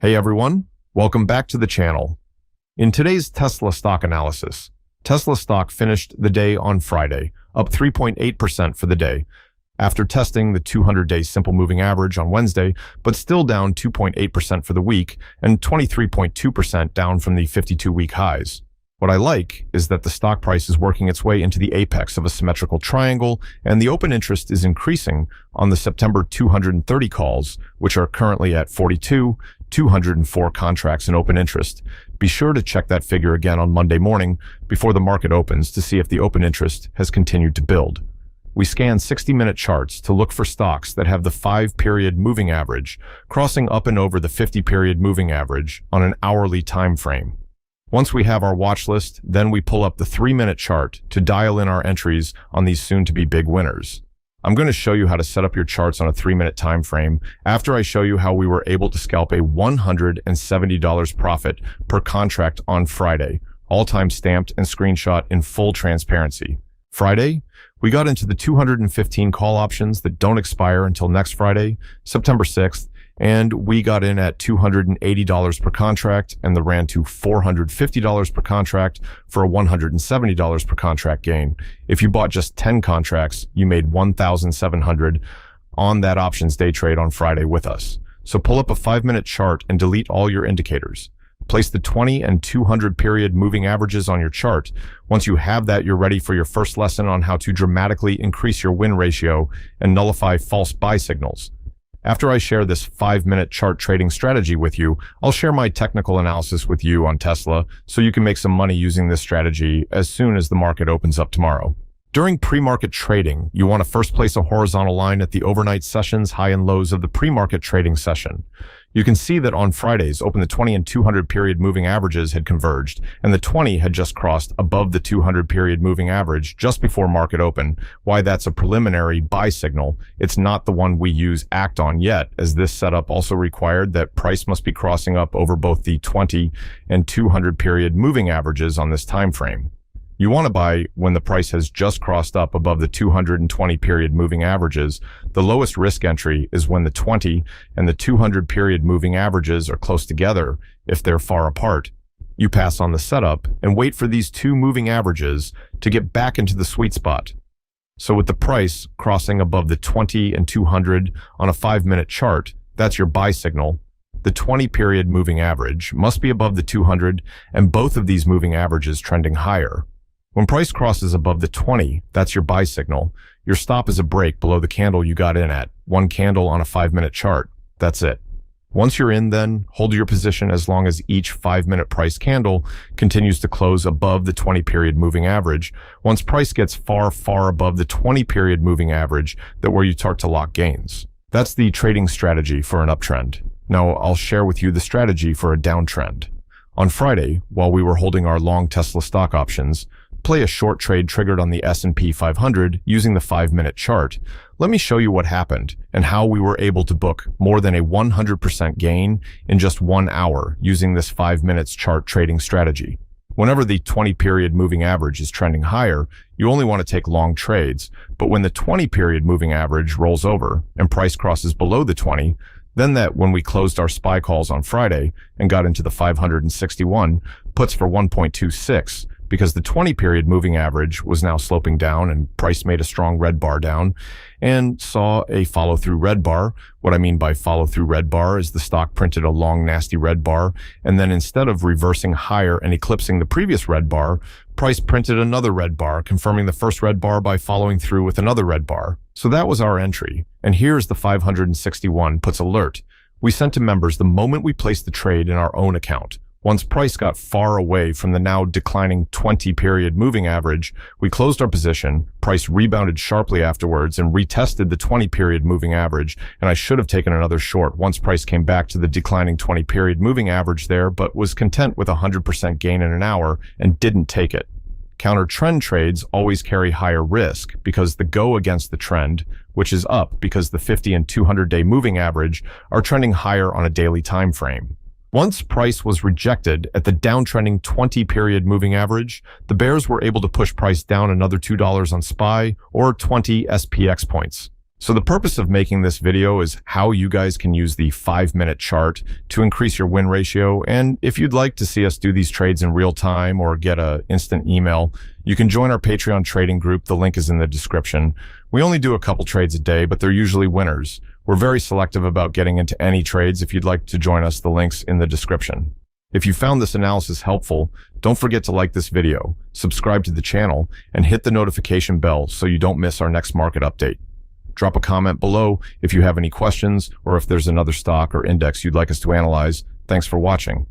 Hey everyone, welcome back to the channel. In today's Tesla stock analysis, Tesla stock finished the day on Friday, up 3.8% for the day, after testing the 200-day simple moving average on Wednesday, but still down 2.8% for the week and 23.2% down from the 52-week highs. What I like is that the stock price is working its way into the apex of a symmetrical triangle, and the open interest is increasing on the September 230 calls, which are currently at 204 contracts in open interest. Be sure to check that figure again on Monday morning before the market opens to see if the open interest has continued to build. We scan 60-minute charts to look for stocks that have the 5-period moving average crossing up and over the 50-period moving average on an hourly time frame. Once we have our watch list, then we pull up the 3-minute chart to dial in our entries on these soon-to-be big winners. I'm going to show you how to set up your charts on a 3-minute time frame after I show you how we were able to scalp a $170 profit per contract on Friday, all time stamped and screenshot in full transparency. Friday, we got into the 215 call options that don't expire until next Friday, September 6th, and we got in at $280 per contract, and the ran to $450 per contract for a $170 per contract gain. If you bought just 10 contracts, you made $1,700 on that options day trade on Friday with us. So pull up a 5-minute chart and delete all your indicators. Place the 20 and 200 period moving averages on your chart. Once you have that, you're ready for your first lesson on how to dramatically increase your win ratio and nullify false buy signals. After I share this 5-minute chart trading strategy with you, I'll share my technical analysis with you on Tesla so you can make some money using this strategy as soon as the market opens up tomorrow. During pre-market trading, you want to first place a horizontal line at the overnight sessions high and lows of the pre-market trading session. You can see that on Friday's open, the 20 and 200 period moving averages had converged, and the 20 had just crossed above the 200 period moving average just before market open. Why that's a preliminary buy signal, it's not the one we use act on yet, as this setup also required that price must be crossing up over both the 20 and 200 period moving averages on this time frame. You want to buy when the price has just crossed up above the 220 period moving averages. The lowest risk entry is when the 20 and the 200 period moving averages are close together. If they're far apart, you pass on the setup and wait for these two moving averages to get back into the sweet spot. So with the price crossing above the 20 and 200 on a 5-minute chart, that's your buy signal. The 20 period moving average must be above the 200 and both of these moving averages trending higher. When price crosses above the 20, that's your buy signal. Your stop is a break below the candle you got in at, one candle on a 5-minute chart. That's it. Once you're in, then hold your position as long as each 5-minute price candle continues to close above the 20 period moving average. Once price gets far above the 20 period moving average, that's where you start to lock gains. That's the trading strategy for an uptrend. Now I'll share with you the strategy for a downtrend. On Friday, while we were holding our long Tesla stock options, play a short trade triggered on the S&P 500 using the 5-minute chart. Let me show you what happened and how we were able to book more than a 100% gain in just 1 hour using this 5 minutes chart trading strategy. Whenever the 20 period moving average is trending higher, you only want to take long trades, but when the 20 period moving average rolls over and price crosses below the 20, then that when we closed our SPY calls on Friday and got into the 561 puts for 1.26, because the 20 period moving average was now sloping down and price made a strong red bar down and saw a follow through red bar. What I mean by follow through red bar is the stock printed a long nasty red bar, and then instead of reversing higher and eclipsing the previous red bar, price printed another red bar, confirming the first red bar by following through with another red bar. So that was our entry. And here's the 561 puts alert we sent to members the moment we placed the trade in our own account. Once price got far away from the now declining 20 period moving average, we closed our position, price rebounded sharply afterwards and retested the 20 period moving average, and I should have taken another short once price came back to the declining 20 period moving average there, but was content with 100% gain in an hour and didn't take it. Counter trend trades always carry higher risk because the go against the trend, which is up because the 50 and 200 day moving average are trending higher on a daily time frame. Once price was rejected at the downtrending 20 period moving average, the bears were able to push price down another $2 on SPY or 20 SPX points. So the purpose of making this video is how you guys can use the 5-minute chart to increase your win ratio. And if you'd like to see us do these trades in real time or get an instant email, you can join our Patreon trading group. The link is in the description. We only do a couple trades a day, but they're usually winners. We're very selective about getting into any trades. If you'd like to join us, the link's in the description. If you found this analysis helpful, don't forget to like this video, subscribe to the channel, and hit the notification bell so you don't miss our next market update. Drop a comment below if you have any questions or if there's another stock or index you'd like us to analyze. Thanks for watching.